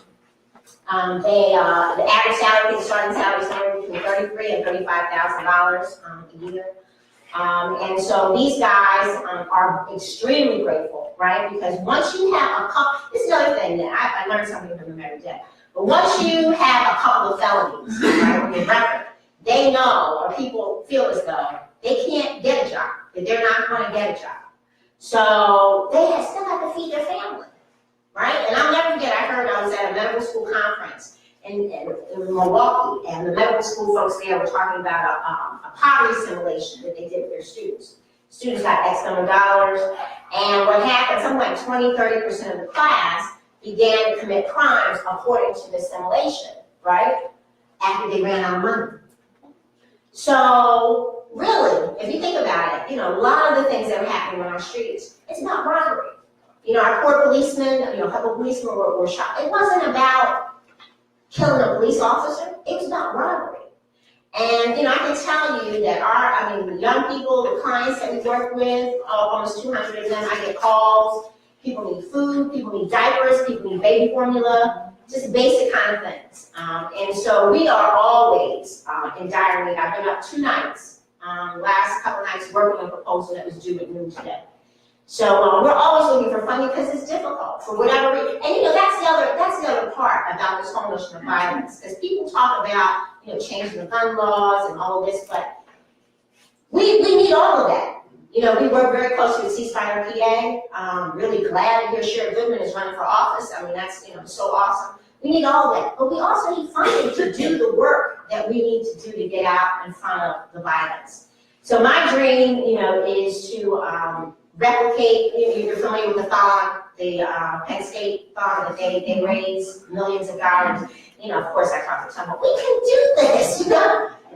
The average salary, the starting salary is somewhere between $33,000 and $35,000 a year. And so these guys are extremely grateful, right? Because once you have a couple, this is another thing that I learned something from them every day. But once you have a couple of felonies, right, on your record, they know, or people feel as though they can't get a job, that they're not going to get a job. So they still have to feed their family, right? And I'll never forget, I was at a medical school conference in Milwaukee, and the medical school folks there were talking about a poverty simulation that they did with their students. Students got X number of dollars, and what happened, something like 20-30% of the class began to commit crimes according to this simulation, right? After they ran out of money. So really, if you think about it, a lot of the things that are happening on our streets, it's about robbery. Our poor policemen, a couple of policemen were shot. It wasn't about killing a police officer, it was about robbery. And, I can tell you that the young people, the clients that we work with, almost 200 of them, I get calls. People need food, people need diapers, people need baby formula, just basic kind of things. And so we are always in dire need. I've been up 2 nights, last couple nights working on a proposal that was due at noon today. So we're always looking for funding because it's difficult for whatever reason. And that's the other part about this whole notion of violence, because people talk about changing the gun laws and all of this, but we need all of that. We work very closely with CeaseFire PA. Really glad to hear Sheriff Goodman is running for office. That's so awesome. We need all of that, but we also need funding to do the work that we need to do to get out in front of the violence. So my dream, is to replicate. You're familiar with the thon, the Penn State thon that they raise millions of dollars. Of course, I talk to someone. We can do this, and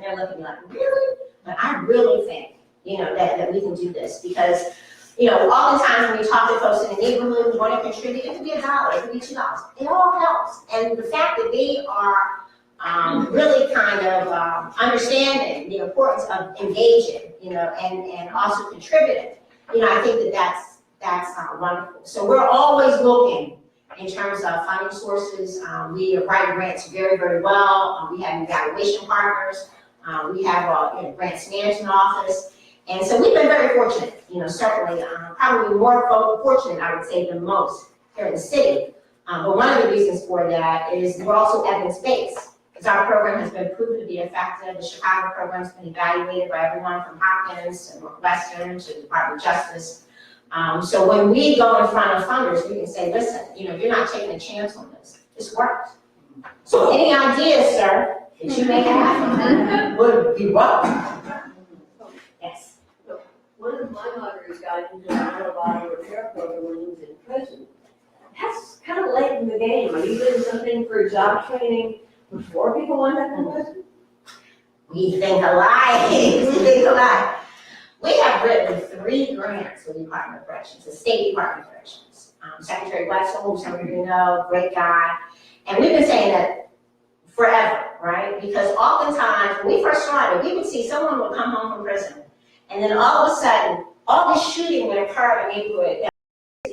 they're looking like, really? But I really think. That we can do this because, oftentimes when we talk to folks in the neighborhood who want to contribute, it could be $1, it could be $2. It all helps. And the fact that they are really kind of understanding the importance of engaging, and also contributing, I think that's wonderful. So we're always looking in terms of funding sources. We write grants very, very well. We have evaluation partners. We have a grants management office. And so we've been very fortunate, certainly, probably more fortunate, I would say, than most here in the city. But one of the reasons for that is we're also evidence-based, because our program has been proven to be effective. The Chicago program has been evaluated by everyone from Hopkins to Northwestern to the Department of Justice. So when we go in front of funders, we can say, listen, you're not taking a chance on this. This works. So any ideas, sir, that you may have would be welcome. Yes.
One of my daughters got into an auto repair program when he was in prison. That's kind of late in the game. Are you doing something for job training before people wind up in prison?
We think alike. We have written 3 grants with the Department of Corrections, the State Department of Corrections. Secretary Wetzel, who some of you know, great guy. And we've been saying that forever, right? Because oftentimes, when we first started, we would see someone would come home from prison, and then all of a sudden, all this shooting would occur in the neighborhood.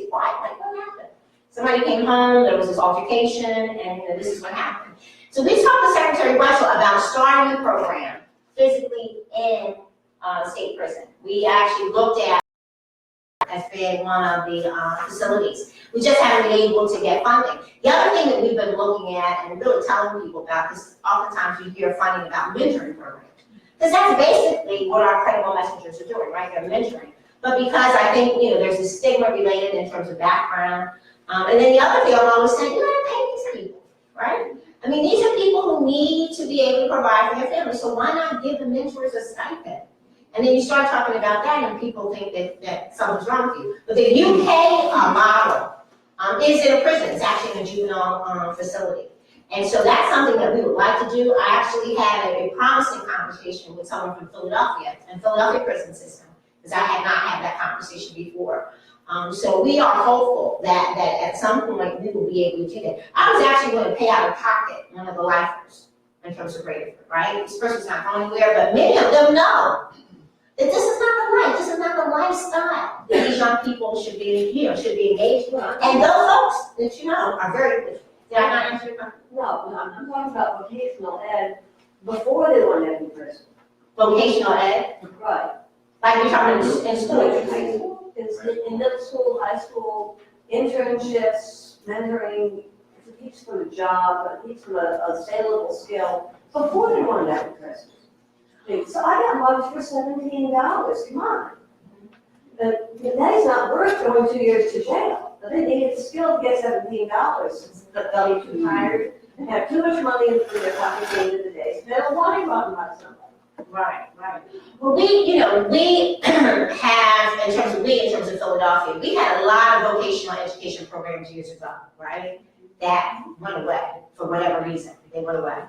Why? Like, what happened? Somebody came home, there was this altercation, and this is what happened. So we talked to Secretary Wetzel about starting a program physically in state prison. We actually looked at as being one of the facilities. We just haven't been able to get funding. The other thing that we've been looking at and really telling people about, because oftentimes you hear funding about mentoring programs. Because that's basically what our credible messengers are doing, right? They're mentoring. But because I think, there's a stigma related in terms of background. And then the other thing I'm always saying, you gotta pay these people, right? These are people who need to be able to provide for their family. So why not give the mentors a stipend? And then you start talking about that and people think that something's wrong with you. But the UK model is in a prison. It's actually in a juvenile facility. And so that's something that we would like to do. I actually had a promising conversation with someone from Philadelphia and Philadelphia prison system, because I had not had that conversation before. So we are hopeful that at some point we will be able to do that. I was actually going to pay out of pocket one of the lifers in terms of Rayford, right? This person's not going anywhere, but many of them know that this is not the life, this is not the lifestyle that these young people should be engaged with. And those folks that are very good. Did I not answer your question?
No, I'm talking about vocational ed before they went into prison.
Vocational ed?
Right.
Like you're talking in school?
High school, in middle school, high school, internships, mentoring, to teach them a job, teach them a saleable skill before they went into prison. So I got mugged for $17. Come on. That is not worth going 2 years to jail. But they needed the skill to get $17. They'll be too tired and have too much money in their pocket at the end of the day. So they don't want to go out and buy something.
Right. Well, we have, in terms of Philadelphia, we had a lot of vocational education programs years ago, right? That went away for whatever reason. They went away.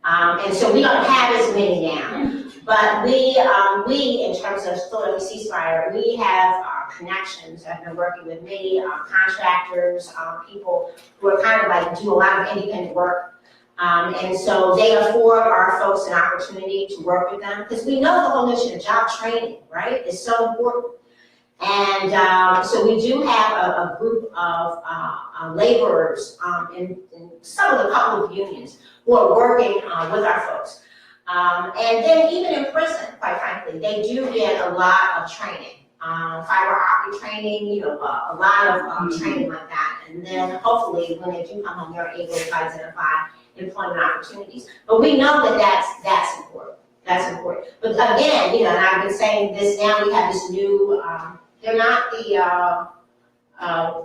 And so we don't have as many now. But we in terms of Philadelphia CeaseFire, we have connections. I've been working with many contractors, people who are kind of like do a lot of independent work. And so they afford our folks an opportunity to work with them, because we know the whole notion of job training, right, is so important. And so we do have a group of laborers in some of the couple of unions who are working with our folks. And then even in prison, quite frankly, they do get a lot of training. Fiber optic training, a lot of training like that. And then hopefully when they do come home, they're able to identify employment opportunities. But we know that that's important. That's important. But again, and I've been saying this now, we have this new, they're not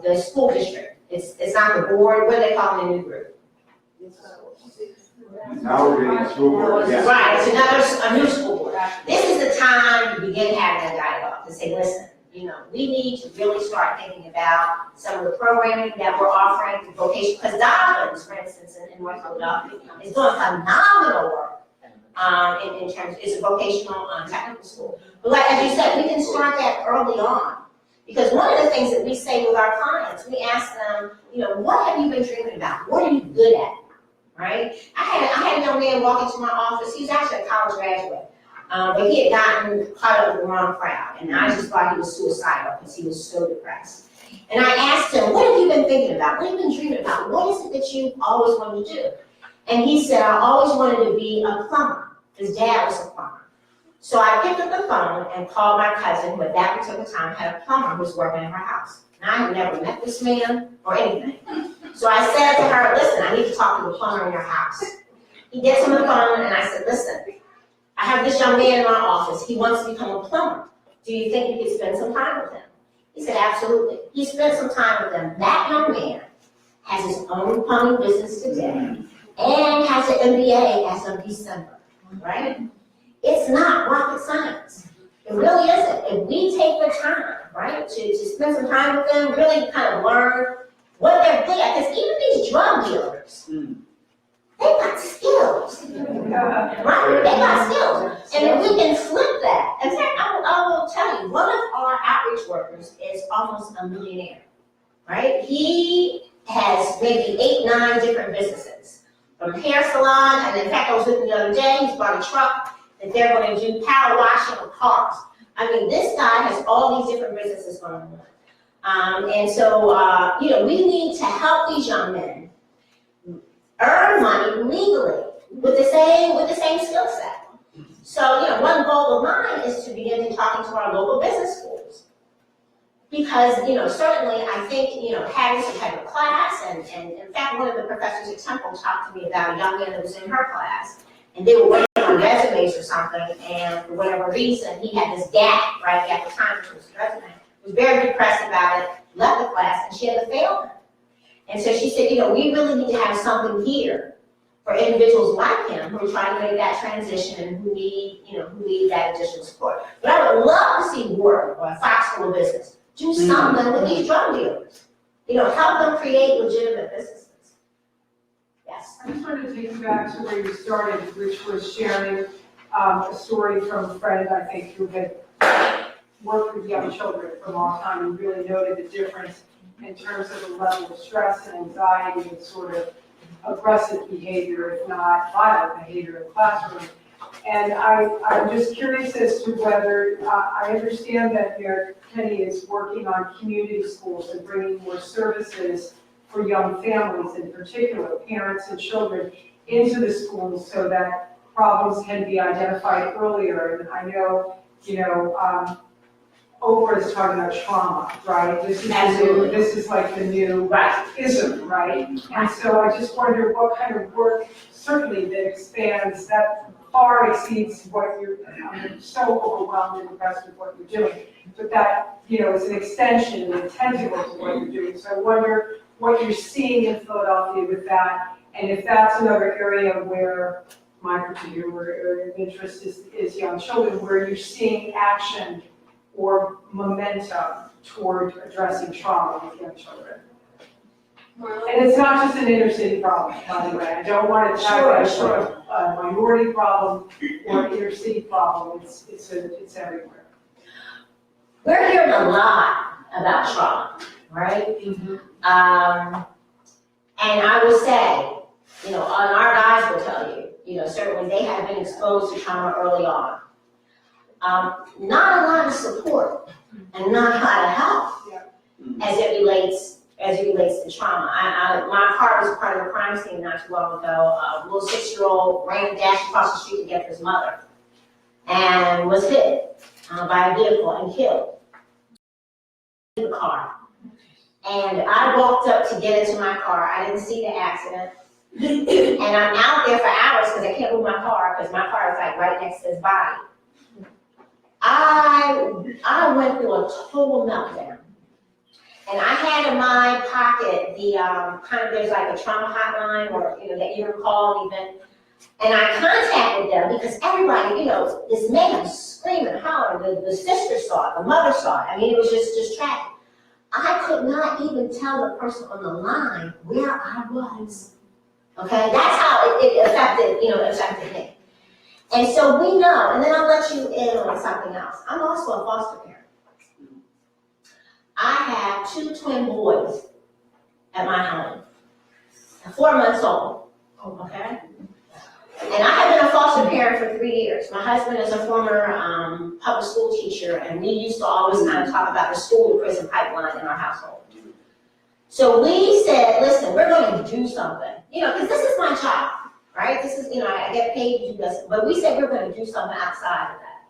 the school district. It's not the board. What do they call the new group?
Now we're getting a school board, yes.
Right, it's a new school board. This is the time to begin having that dialogue, to say, listen, we need to really start thinking about some of the programming that we're offering, the vocation, because Dobbins, for instance, in North Philadelphia, is doing phenomenal work in terms, it's a vocational technical school. But like, as you said, we can start that early on. Because one of the things that we say with our clients, we ask them, what have you been dreaming about? What are you good at? Right? I had a young man walk into my office. He was actually a college graduate, but he had gotten caught up with the wrong crowd, and I just thought he was suicidal because he was so depressed. And I asked him, what have you been thinking about? What have you been dreaming about? What is it that you always wanted to do? And he said, I always wanted to be a plumber. His dad was a plumber. So I picked up the phone and called my cousin, who at that particular time had a plumber who was working in her house. And I had never met this man or anything. So I said to her, listen, I need to talk to the plumber in your house. He gets on the phone and I said, listen, I have this young man in my office. He wants to become a plumber. Do you think you could spend some time with him? He said, absolutely. He spent some time with them. That young man has his own plumbing business today and has an MBA as of December, right? It's not rocket science. It really isn't. If we take the time, right, to spend some time with them, really kind of learn what they're good at, because even these drug dealers, they got skills, right? They got skills. And if we can flip that, in fact, I will tell you, one of our outreach workers is almost a millionaire, right? He has maybe 8, 9 different businesses, from hair salon, and in fact, I was with him the other day, he's bought a truck that they're going to do power washing of cars. I mean, this guy has all these different businesses going on. And so, we need to help these young men earn money legally with the same skill set. So, one goal of mine is to begin to talking to our local business schools. Because, certainly I think, having some type of class, and in fact, one of the professors at Temple talked to me about a young man that was in her class, and they were waiting on resumes or something, and for whatever reason, he had this gap right at the time for his resume. Was very depressed about it, left the class, and she had to fail him. And so she said, we really need to have something here for individuals like him who are trying to make that transition and who need that additional support. But I would love to see Wharton or Fox School of Business do something with these drug dealers. Help them create legitimate businesses. Yes.
I just wanted to take you back to where you started, which was sharing a story from a friend, I think, who had worked with young children for a long time and really noted the difference in terms of the level of stress and anxiety and sort of aggressive behavior, if not violent behavior in the classroom. And I'm just curious as to whether, I understand that Mayor Kenny is working on community schools and bringing more services for young families, in particular, parents and children, into the schools so that problems can be identified earlier. And I know, Oprah is talking about trauma, right? This is like the new ism, right? And so I just wonder what kind of work, certainly that expands, that far exceeds what I'm so overwhelmed and impressed with what you're doing. But that, is an extension and a tentacle to what you're doing. So I wonder what you're seeing in Philadelphia with that, and if that's another area where my particular area of interest is young children, where you're seeing action or momentum toward addressing trauma with young children. And it's not just an inner city problem, by the way. I don't want to tag that a minority problem or inner city problem. It's everywhere.
We're hearing a lot about trauma, right? And I would say, on our certainly they had been exposed to trauma early on. Not a lot of support and not a lot of help as it relates to trauma. My car was part of a crime scene not too long ago. A little 6-year-old ran dashed across the street to get his mother and was hit by a vehicle and killed in the car. And I walked up to get into my car. I didn't see the accident. And I'm out there for hours because I can't move my car because my car is like right next to his body. I went through a total meltdown. And I had in my pocket the there's like a trauma hotline or, that you can call even. And I contacted them because everybody, this man was screaming, hollering. The sister saw it, the mother saw it. I mean, it was just tragic. I could not even tell the person on the line where I was. Okay, that's how it affected me. And so we know, and then I'll let you in on something else. I'm also a foster parent. I have 2 twin boys at my home, 4 months old, okay? And I have been a foster parent for 3 years. My husband is a former public school teacher, and we used to always kind of talk about the school to prison pipeline in our household. So we said, listen, we're going to do something, because this is my job, right? This is, I get paid to do this, but we said we're going to do something outside of that.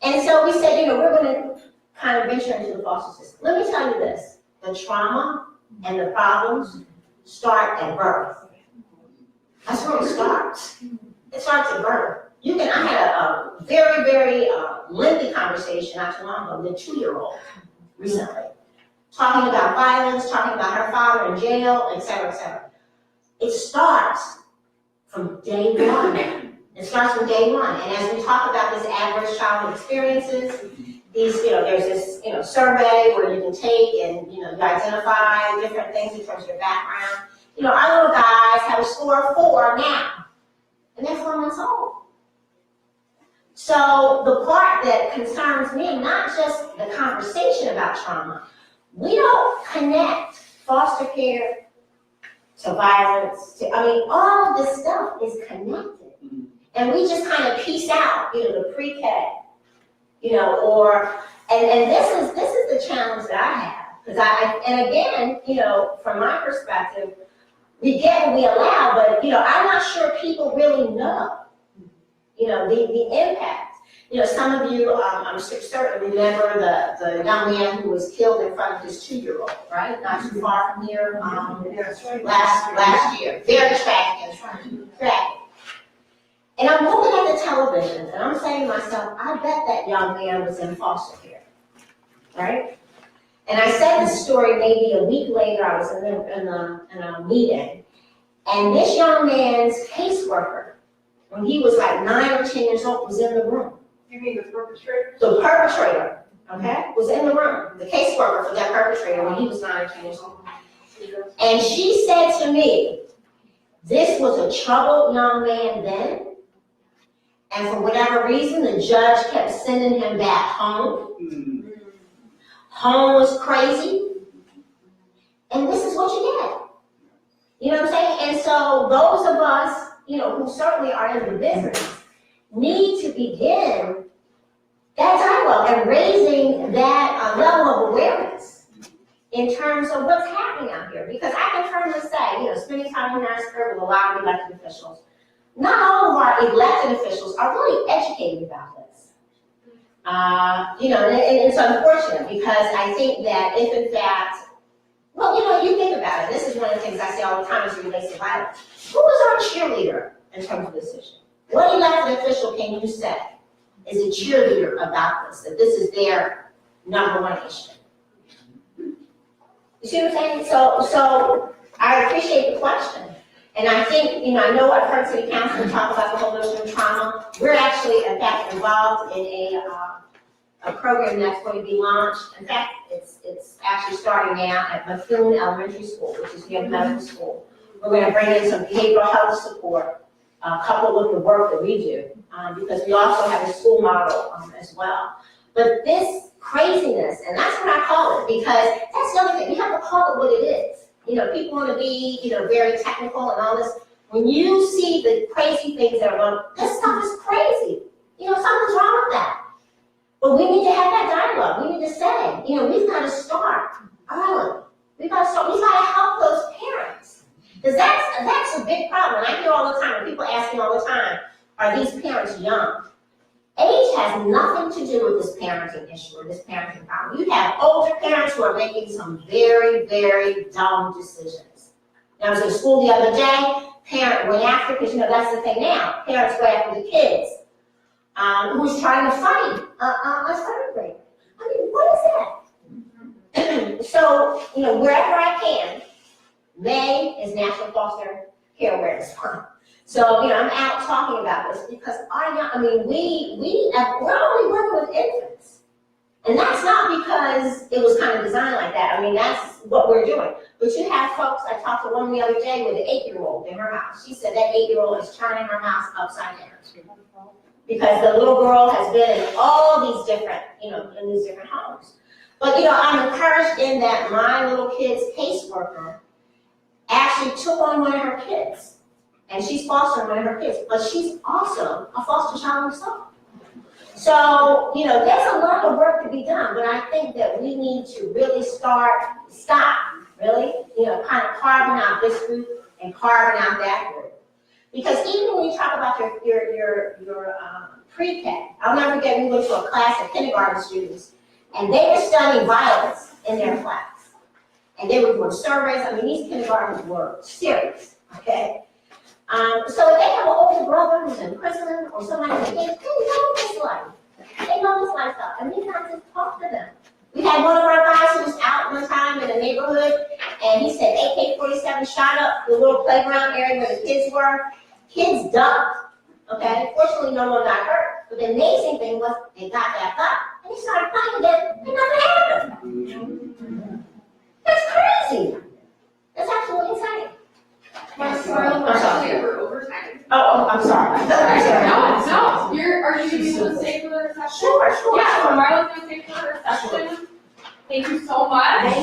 And so we said, we're going to kind of venture into the foster system. Let me tell you this, the trauma and the problems start at birth. That's where it starts. It starts at birth. I had a very, very lengthy conversation not too long ago with a 2-year-old recently, talking about violence, talking about her father in jail, et cetera, et cetera. It starts from day one. It starts from day one. And as we talk about this adverse childhood experiences, there's this, survey where you can take and, you identify different things in terms of your background. Our little guys have a score of 4 now, and they're 4 months old. So the part that concerns me, not just the conversation about trauma, we don't connect foster care to violence, all of this stuff is connected. And we just kind of piece out, the pre-K, and this is the challenge that I have. Because and again, from my perspective, we get what we allow, but, I'm not sure people really know, the impact. Some of you, I'm certain, remember the young man who was killed in front of his 2-year-old, right? Not too far from here, last year. Very tragic. Tragic. And I'm looking at the television, and I'm saying to myself, I bet that young man was in foster care, right? And I said this story maybe a week later. I was in a meeting, and this young man's caseworker, when he was like 9 or 10 years old, was in the room.
You mean the perpetrator?
The perpetrator, okay, was in the room. The caseworker for that perpetrator when he was 9 or 10 years old. And she said to me, this was a troubled young man then, and for whatever reason, the judge kept sending him back home. Home was crazy, and this is what you get. You know what I'm saying? And so those of us, who certainly are in the business, need to begin that dialogue and raising that level of awareness in terms of what's happening out here. Because I can firmly say, spending time in Harrisburg with a lot of elected officials, not all of our elected officials are really educated about this. And it's unfortunate because I think that if in fact, you think about it, this is one of the things I say all the time as it relates to violence. Who is our cheerleader in terms of this issue? What elected official can you say is a cheerleader about this, that this is their number one issue? You see what I'm saying? So I appreciate the question. And I think, I know I've heard City Council talk about the whole notion of trauma. We're actually, in fact, involved in a program that's going to be launched. In fact, it's actually starting now at Bethune Elementary School, which is near the medical school. We're going to bring in some behavioral health support, coupled with the work that we do, because we also have a school model as well. But this craziness, and that's what I call it, because that's the other thing, you have to call it what it is. People want to be, very technical and all this. When you see the crazy things that are going, this stuff is crazy. You know, something's wrong with that. But we need to have that dialogue. We need to say, you know, we've got to start early. We've got to help those parents. Because that's a big problem. And I hear all the time, people ask me all the time, are these parents young? Age has nothing to do with this parenting issue or this parenting problem. You have older parents who are making some very, very dumb decisions. I was in school the other day, parent went after, because you know that's the thing now, parents go after the kids who's trying to fight a third grader. I mean, what is that? So, you know, wherever I can, May is National Foster Care Awareness Month. So, you know, I'm out talking about this because we're only working with infants. And that's not because it was kind of designed like that. I mean, that's what we're doing. But you have folks, I talked to one the other day with an 8-year-old in her house. She said that 8-year-old is turning her house upside down. Because the little girl has been in all these different, you know, in these different homes. But, you know, I'm encouraged in that my little kid's caseworker actually took on one of her kids. And she's fostering one of her kids, but she's also a foster child herself. So, you know, there's a lot of work to be done, but I think that we need to really stop, really, you know, kind of carving out this group and carving out that group. Because even when you talk about your pre-K, I'll never forget, we went to a class of kindergarten students, and they were studying violence in their class. And they were doing surveys. I mean, these kindergartens were serious, okay? So if they have an older brother who's in prison or somebody in the case, they know this life. They know this lifestyle, and we have to talk to them. We had one of our guys who was out one time in the neighborhood, and he said AK-47 shot up the little playground area where the kids were. Kids ducked, okay? Fortunately, no one got hurt. But the amazing thing was they got back up, and they started fighting again, and nothing happened. That's crazy. That's absolutely insane.
Marla, we're actually over overtime.
Oh, I'm sorry.
No, are you able to stay for the reception?
Sure.
Yeah, so Marla's gonna stay for the reception. Thank you so much.
Thank you.